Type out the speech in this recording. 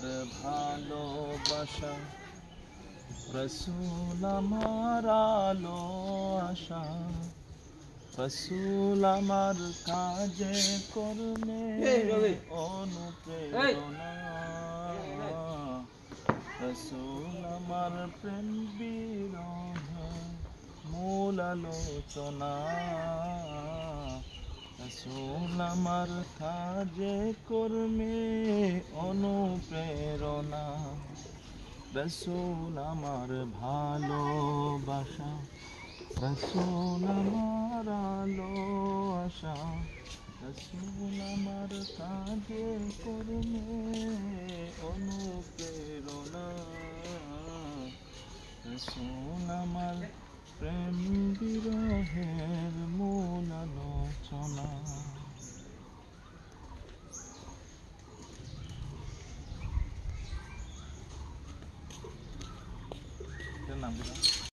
আমার ভালোবাসা, রসুল আমার আলো আশা, রসুল আমার কাজে কর্মে অনুপ্রেরণা, রসুল আমার প্রেম বিরহে মূল আলোচনা, রসুল আমার কাজে কর্মে অনুপ্রেরণা, রসুল আমার ভালোবাসা, রসুল আমার আলো আশা, রসুল আমার কাজে কর্মে অনুপ্রেরণা, রসুল আমার প্রেম বিরহের মূল আলোচনা। নাম